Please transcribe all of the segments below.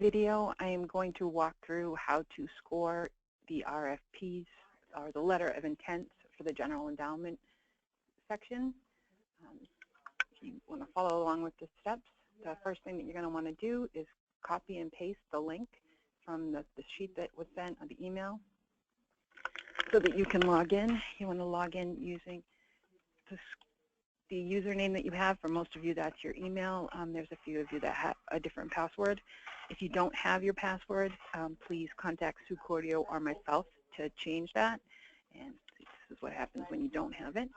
video, I am going to walk through how to score the RFPs, or the letter of intent for the general endowment section. If you want to follow along with the steps, the first thing that you're going to want to do is copy and paste the link from the sheet that was sent on the email so that you can log in. You want to log in using the username that you have. For most of you, that's your email. There's a few of you that have a different password. If you don't have your password, please contact Sue Cordio or myself to change that. And this is what happens when you don't have it.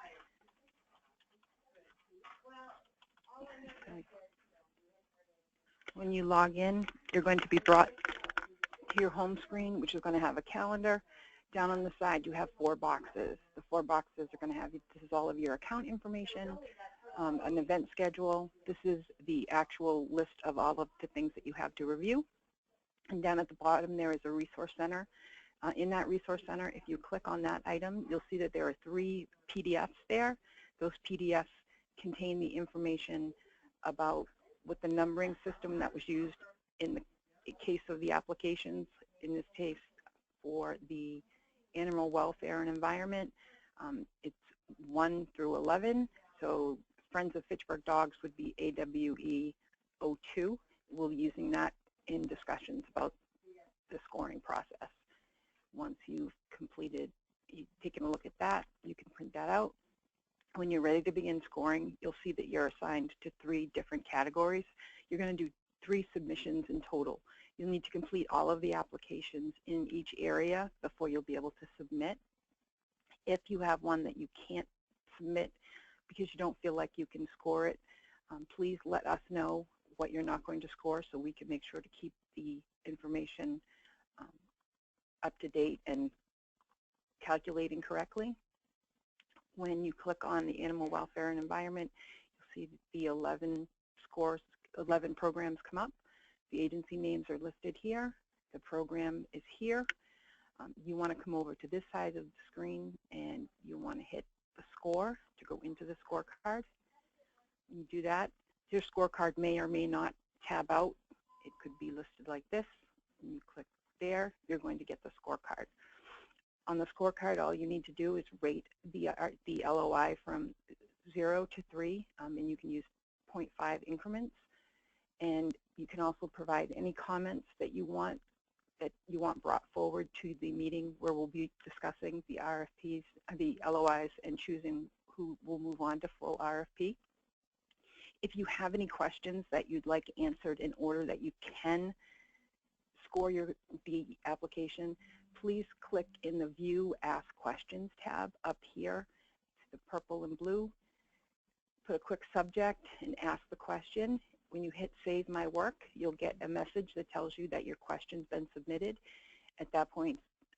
When you log in, you're going to be brought to your home screen, which is going to have a calendar. Down on the side, you have 4 boxes. The 4 boxes are going to have, this is all of your account information, an event schedule. This is the actual list of all of the things that you have to review. And down at the bottom, there is a resource center. In that resource center, if you click on that item, you'll see that there are 3 PDFs there. Those PDFs contain the information about what the numbering system that was used in the case of the applications, in this case for the animal welfare and environment. It's 1 through 11, so Friends of Fitchburg Dogs would be AWE 02. We'll be using that in discussions about the scoring process. Once you've taken a look at that, you can print that out. When you're ready to begin scoring, you'll see that you're assigned to 3 different categories. You're going to do 3 submissions in total. You'll need to complete all of the applications in each area before you'll be able to submit. If you have one that you can't submit because you don't feel like you can score it, please let us know what you're not going to score so we can make sure to keep the information up to date and calculating correctly. When you click on the animal welfare and environment, you'll see the 11 programs come up. The agency names are listed here. The program is here. You want to come over to this side of the screen and you want to hit the score to go into the scorecard. When you do that, your scorecard may or may not tab out. It could be listed like this. When you click there, you're going to get the scorecard. On the scorecard, all you need to do is rate the LOI from 0 to 3, and you can use 0.5 increments. And you can also provide any comments that you want brought forward to the meeting where we'll be discussing the RFPs, the LOIs, and choosing who will move on to full RFP. If you have any questions that you'd like answered in order that you can score the application, please click in the View Ask Questions tab up here, the purple and blue. Put a quick subject and ask the question. When you hit Save My Work, you'll get a message that tells you that your question's been submitted. At that point,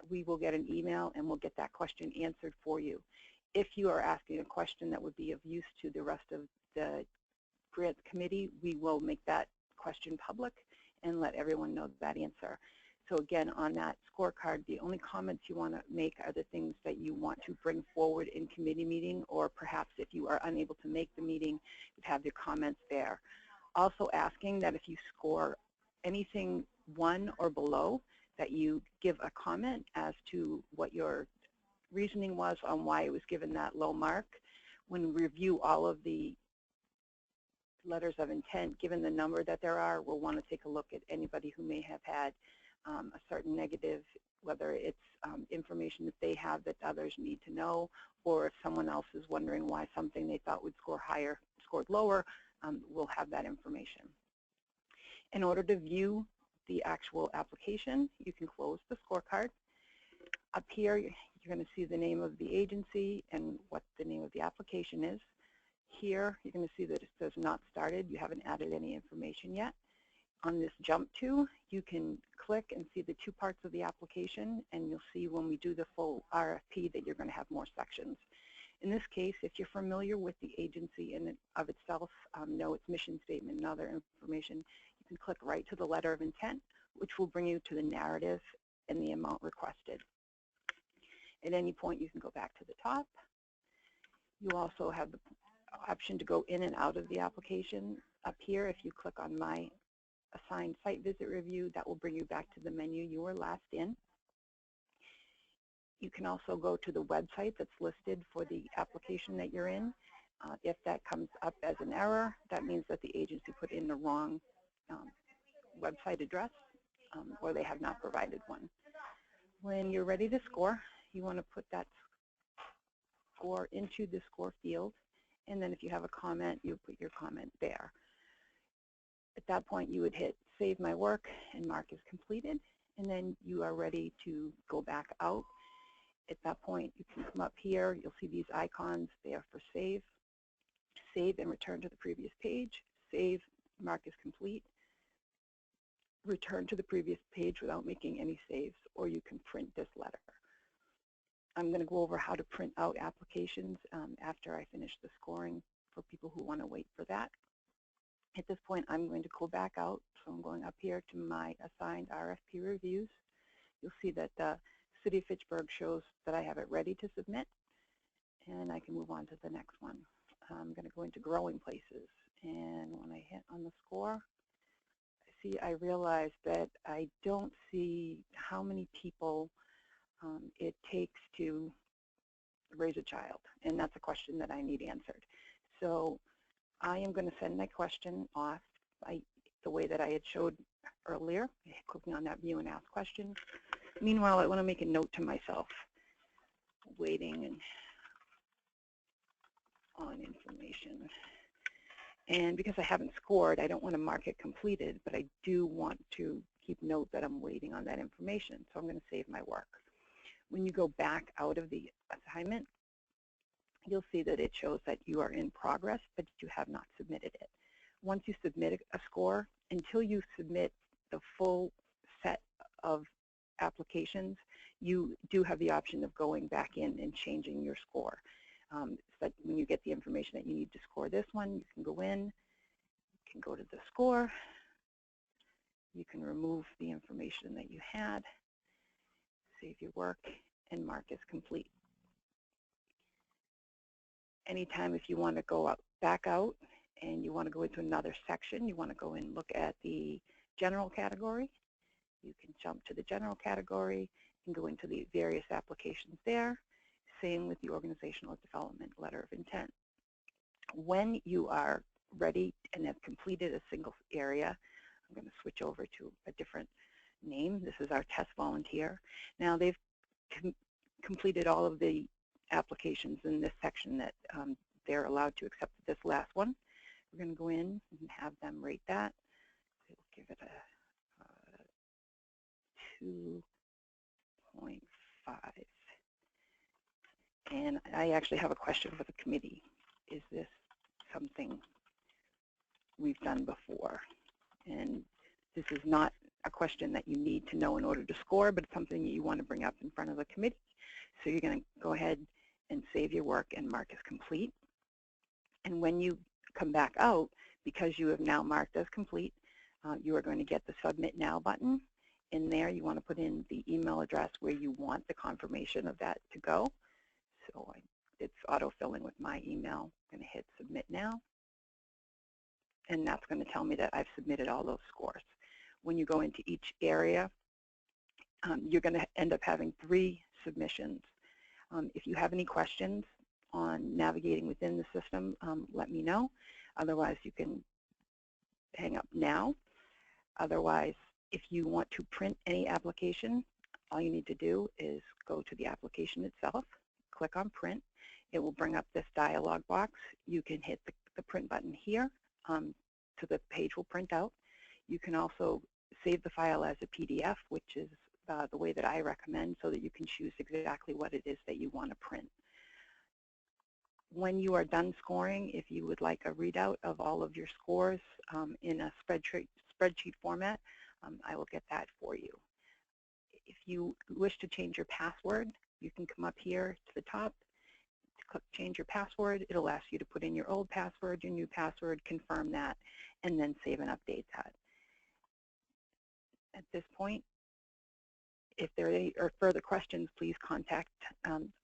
we will get an email and we'll get that question answered for you. If you are asking a question that would be of use to the rest of the grant committee, we will make that question public and let everyone know that answer. So again, on that scorecard, the only comments you want to make are the things that you want to bring forward in committee meeting, or perhaps if you are unable to make the meeting, you have your comments there. Also asking that if you score anything 1 or below, that you give a comment as to what your reasoning was on why it was given that low mark. When we review all of the letters of intent, given the number that there are, we'll want to take a look at anybody who may have had a certain negative, whether it's information that they have that others need to know, or if someone else is wondering why something they thought would score higher scored lower, we'll have that information. In order to view the actual application, you can close the scorecard. Up here, you're going to see the name of the agency and what the name of the application is. Here, you're going to see that it says not started. You haven't added any information yet. On this jump to, you can click and see the 2 parts of the application, and you'll see when we do the full RFP that you're going to have more sections. In this case, if you're familiar with the agency in and of itself, know its mission statement and other information, you can click right to the letter of intent, which will bring you to the narrative and the amount requested. At any point, you can go back to the top. You also have the option to go in and out of the application. Up here, if you click on My assigned site visit review, that will bring you back to the menu you were last in. You can also go to the website that's listed for the application that you're in. If that comes up as an error, that means that the agency put in the wrong website address, or they have not provided one. When you're ready to score, you want to put that score into the score field, and then if you have a comment, you put your comment there. At that point, you would hit Save My Work and mark as completed, and then you are ready to go back out. At that point, you can come up here. You'll see these icons. They are for save. Save and return to the previous page. Save, mark as complete. Return to the previous page without making any saves, or you can print this letter. I'm going to go over how to print out applications after I finish the scoring for people who want to wait for that. At this point, I'm going to go back out. So I'm going up here to my assigned RFP reviews. You'll see that the City of Fitchburg shows that I have it ready to submit, and I can move on to the next one. I'm going to go into Growing Places, and when I hit on the score, I realize that I don't see how many people it takes to raise a child, and that's a question that I need answered. So I am going to send my question off the way that I had showed earlier, clicking on that View and Ask Question. Meanwhile, I want to make a note to myself, waiting on information. And because I haven't scored, I don't want to mark it completed, but I do want to keep note that I'm waiting on that information. So I'm going to save my work. When you go back out of the assignment, you'll see that it shows that you are in progress, but you have not submitted it. Once you submit a score, until you submit the full set of applications, you do have the option of going back in and changing your score. So that when you get the information that you need to score this one, you can go in, you can go to the score, you can remove the information that you had, save your work, and mark as complete. Anytime if you want to go back out and you want to go into another section, you want to go and look at the general category, you can jump to the general category and go into the various applications there. Same with the organizational development letter of intent. When you are ready and have completed a single area, I'm going to switch over to a different name. This is our test volunteer. Now they've completed all of the applications in this section that they're allowed to accept this last one. We're going to go in and have them rate that. We'll give it a 2.5. And I actually have a question for the committee. Is this something we've done before? And this is not a question that you need to know in order to score, but it's something that you want to bring up in front of the committee. So you're going to go ahead and save your work and mark as complete. And when you come back out, because you have now marked as complete, you are going to get the Submit Now button. In there, you want to put in the email address where you want the confirmation of that to go. So it's auto-filling with my email. I'm going to hit Submit Now. And that's going to tell me that I've submitted all those scores. When you go into each area, you're going to end up having 3 submissions. If you have any questions on navigating within the system, let me know. Otherwise, you can hang up now. Otherwise, if you want to print any application, all you need to do is go to the application itself, click on Print. It will bring up this dialog box. You can hit the print button here, so the page will print out. You can also save the file as a PDF, which is the way that I recommend, so that you can choose exactly what it is that you want to print. When you are done scoring, if you would like a readout of all of your scores in a spreadsheet format, I will get that for you. If you wish to change your password, you can come up here to the top, click Change Your Password. It'll ask you to put in your old password, your new password, confirm that, and then save and update that. At this point, if there are any further questions, please contact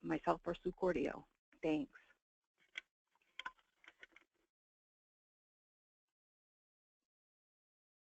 myself or Sue Cordio. Thanks.